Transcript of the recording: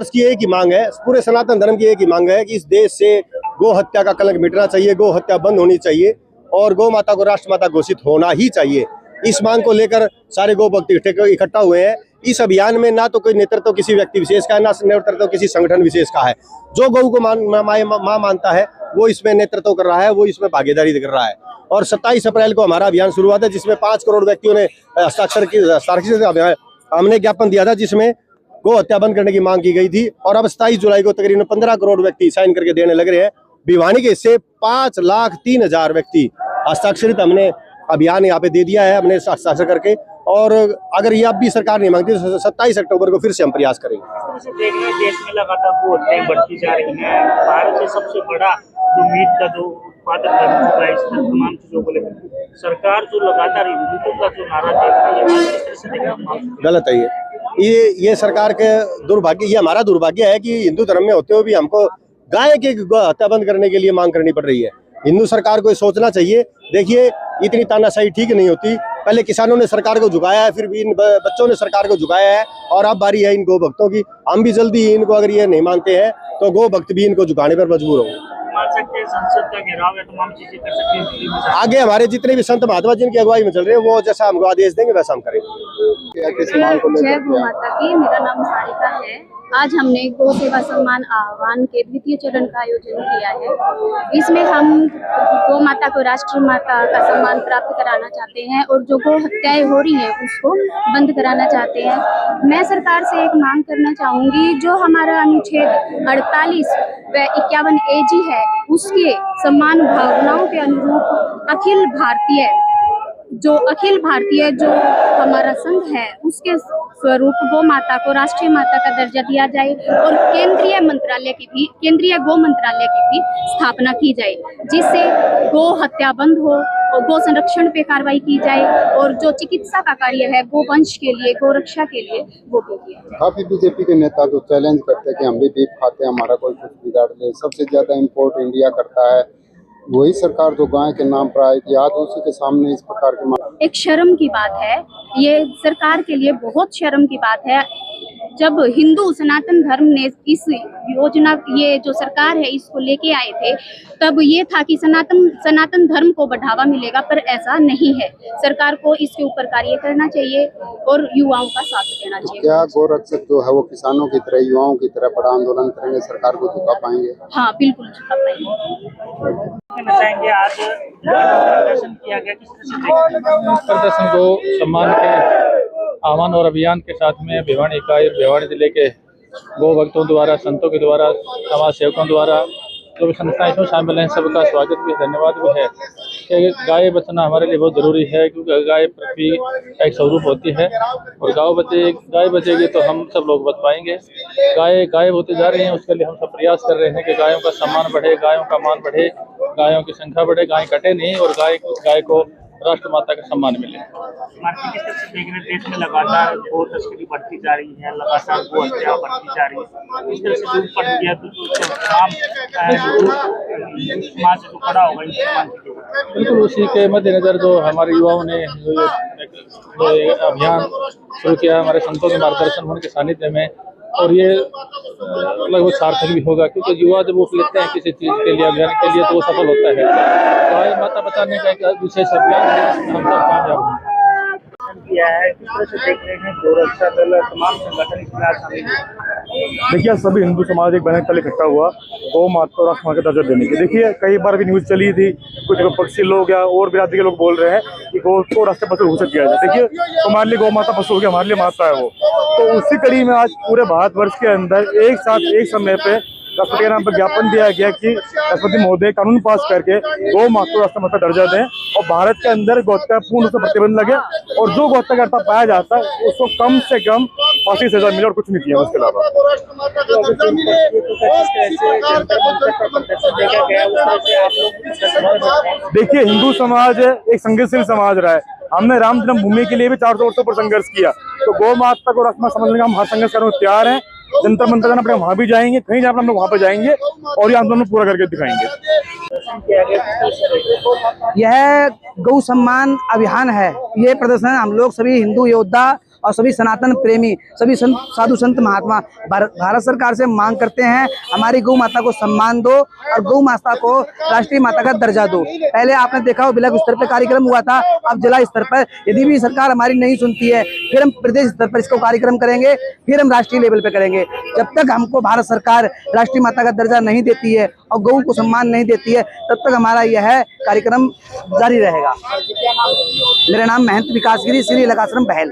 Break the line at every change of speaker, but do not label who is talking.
वर्ष की एक ही मांग है, पूरे सनातन धर्म की एक ही मांग है कि इस देश से गो हत्या का कलंक मिटना चाहिए, गो हत्या बंद होनी चाहिए और गौ माता को राष्ट्रमाता घोषित होना ही चाहिए। इस मांग को लेकर सारे गौ भक्त इकट्ठा हुए हैं। इस अभियान में ना तो कोई नेतृत्व किसी व्यक्ति विशेष का है, ना नेतृत्व किसी संगठन विशेष का है। जो गौ को मां मानता है वो इसमें नेतृत्व कर रहा है, वो इसमें भागीदारी कर रहा है। और 27 अप्रैल को हमारा अभियान शुरू हुआ था, जिसमें 5 करोड़ व्यक्तियों ने हस्ताक्षर हमने ज्ञापन दिया था, जिसमें गो हत्या बंद करने की मांग की गई थी। और अब 27 जुलाई को तकरीबन 15 करोड़ व्यक्ति साइन करके देने लग रहे हैं। भिवानी के हिस्से 5,03,000 व्यक्ति हस्ताक्षरित हमने अभियान यहाँ पे दे दिया है, हमने हस्ताक्षर करके। और अगर ये अब भी सरकार नहीं मांगती तो 27 अक्टूबर को फिर से हम प्रयास करेंगे।
देख रहे हैं देश में लगातार गो हत्याएं बढ़ती जा रही हैं। भारत में सबसे बड़ा जो मीट का जो उत्पादन बन चुका है, इस तमाम चीजों को लेकर सरकार जो लगातार हिंदुत्व का जो नारा दे रही है, किस तरह से देख रहे हैं? गलत
है ये सरकार के दुर्भाग्य, ये हमारा दुर्भाग्य है कि हिंदू धर्म में होते हुए भी हमको गाय की हत्या बंद करने के लिए मांग करनी पड़ रही है। हिंदू सरकार को सोचना चाहिए। देखिए, इतनी तानाशाही ठीक नहीं होती। पहले किसानों ने सरकार को झुकाया है, फिर भी इन बच्चों ने सरकार को झुकाया है, और अब बारी है इन गौ भक्तों की। हम भी जल्दी इनको, अगर ये नहीं मानते हैं तो गौ भक्त भी इनको झुकाने पर मजबूर होंगे।
संसद का घेराव है, तमाम चीजें कर सकते हैं।
आगे हमारे जितने भी संत महात्मा जिनकी अगुवाई में चल रहे हैं, वो जैसा हमको आदेश देंगे वैसा हम करेंगे।
जय गौ माता की। मेरा नाम सारिका है। आज हमने गौ सेवा सम्मान आह्वान के द्वितीय चरण का आयोजन किया है। इसमें हम गौ माता को राष्ट्र माता का सम्मान प्राप्त कराना चाहते हैं और जो गौ हत्याएं हो रही हैं उसको बंद कराना चाहते हैं। मैं सरकार से एक मांग करना चाहूंगी, जो हमारा अनुच्छेद 48 व 51 AG है, उसके सम्मान भावनाओं के अनुरूप अखिल भारतीय जो हमारा संघ है, उसके स्वरूप गौ माता को राष्ट्रीय माता का दर्जा दिया जाए और केंद्रीय गौ मंत्रालय की भी स्थापना की जाए, जिससे गौ हत्या बंद हो और गौ संरक्षण पे कार्रवाई की जाए और जो चिकित्सा का कार्य है गौ वंश के लिए, गौ रक्षा के लिए, वो भी किया जाए।
काफी बीजेपी के नेता जो चैलेंज करते हैं कि हम भी बीफ खाते हैं, हमारा कोई कुछ बिगाड़ ले, सबसे ज्यादा इम्पोर्ट इंडिया करता है, वही सरकार जो गाय के नाम पर आएगी, आज उसी के सामने इस प्रकार की
एक शर्म की बात है। ये सरकार के लिए बहुत शर्म की बात है। जब हिंदू सनातन धर्म ने इस योजना, ये जो सरकार है इसको लेके आए थे, तब ये था कि सनातन धर्म को बढ़ावा मिलेगा, पर ऐसा नहीं है। सरकार को इसके ऊपर कार्य करना चाहिए और युवाओं का साथ देना चाहिए।
क्या गौ रक्षक जो है वो किसानों की तरह, युवाओं की तरह बड़ा आंदोलन करेंगे, सरकार को झुका पाएंगे?
हाँ, बिल्कुल झुका पाएंगे।
आज प्रदर्शन किया गया, किस तरह से
प्रदर्शन को सम्मान के आह्वान और अभियान के साथ में भिवानी इकाई और भिवानी जिले के गौ भक्तों द्वारा, संतों के द्वारा, समाज सेवकों द्वारा, जो भी संस्थाएं इसमें शामिल हैं, सबका स्वागत भी, धन्यवाद भी है कि गाय बचना हमारे लिए बहुत ज़रूरी है, क्योंकि गाय पृथ्वी का एक स्वरूप होती है और गाय बचेगी तो हम सब लोग बच पाएंगे। गाय गायब होती जा रही हैं, उसके लिए हम सब प्रयास कर रहे हैं कि गायों का सम्मान बढ़े, गायों का मान बढ़े, गायों की संख्या बढ़े, गाय कटे नहीं और गाय को राष्ट्र माता का सम्मान मिले।
किस तरह से देख रहे हैं देश में लगातार गौ तस्करी बढ़ती जा रही है, लगातार गौ हत्या बढ़ती जा रही है, इस तरह से जो पड़ गया तो तमाम समाज जो खड़ा होगा इन सम्मान के लिए।
बिल्कुल, उसी के मद्देनजर जो हमारे युवाओं ने जो अभियान शुरू किया, हमारे संतों के मार्गदर्शन उनके सानिध्य में, और ये लगभग सार्थक भी होगा, क्योंकि युवा जब उठ लेते हैं किसी चीज़ के लिए, अभियान के लिए, तो वो सफल होता है। गाय माता बचाने का एक विशेष अभियान है, जिसमें हम सब कामयाब हैं।
किया है, किस तरह से देख रहे हैं गौ रक्षा दल, तमाम संगठन इसमें आज शामिल हैं?
देखिए, सभी हिंदू समाज एक बैनर तले इकट्ठा हुआ गौ माता को राष्ट्र माता का दर्जा देने के। देखिए, कई बार भी न्यूज़ चली थी, कुछ विपक्षी लोग या और बिरादरी के लोग बोल रहे हैं कि गौ को राष्ट्र पशु घोषित किया जाए। देखिए, हमारे लिए गौ माता पशु हो गया, हमारे लिए माता है वो। तो उसी कड़ी में आज पूरे भारतवर्ष के अंदर एक साथ एक समय पे राष्ट्रपति के नाम पर ज्ञापन दिया गया कि राष्ट्रपति महोदय कानून पास करके गौ माता को राष्ट्र माता दर्जा दें और भारत के अंदर गौहत्या पूर्ण रूप से प्रतिबंध लगे और जो गौहत्या करता पाया जाता है उसको कम से कम फांसी सजा मिले और कुछ नहीं किया उसके अलावा। देखिए, हिंदू समाज एक संघर्षशील समाज रहा है। हमने राम जन्मभूमि के लिए भी 400 वर्षों पर संघर्ष किया, तो गौ माता को राष्ट्र माता समझने का हम हर संघर्ष करने को तैयार हैं। जंतर मंतर जाना पड़ेगा वहाँ भी जाएंगे, कहीं जाना हम लोग वहाँ पर जाएंगे और ये आंदोलन पूरा करके दिखाएंगे।
यह गौ सम्मान अभियान है। ये प्रदर्शन हम लोग सभी हिंदू योद्धा और सभी सनातन प्रेमी, सभी साधु संत महात्मा भारत सरकार से मांग करते हैं हमारी गौ माता को सम्मान दो और गौ माता को राष्ट्रीय माता का दर्जा दो। पहले आपने देखा हो ब्लॉक स्तर पर कार्यक्रम हुआ था, अब जिला स्तर पर। यदि भी सरकार हमारी नहीं सुनती है फिर हम प्रदेश स्तर पर इसको कार्यक्रम करेंगे, फिर हम राष्ट्रीय लेवल पे करेंगे। जब तक हमको भारत सरकार राष्ट्रीय माता का दर्जा नहीं देती है और गौ को सम्मान नहीं देती है तब तक हमारा यह कार्यक्रम जारी रहेगा। मेरा नाम महंत विकास गिरी, श्री लकाश्रम बहल।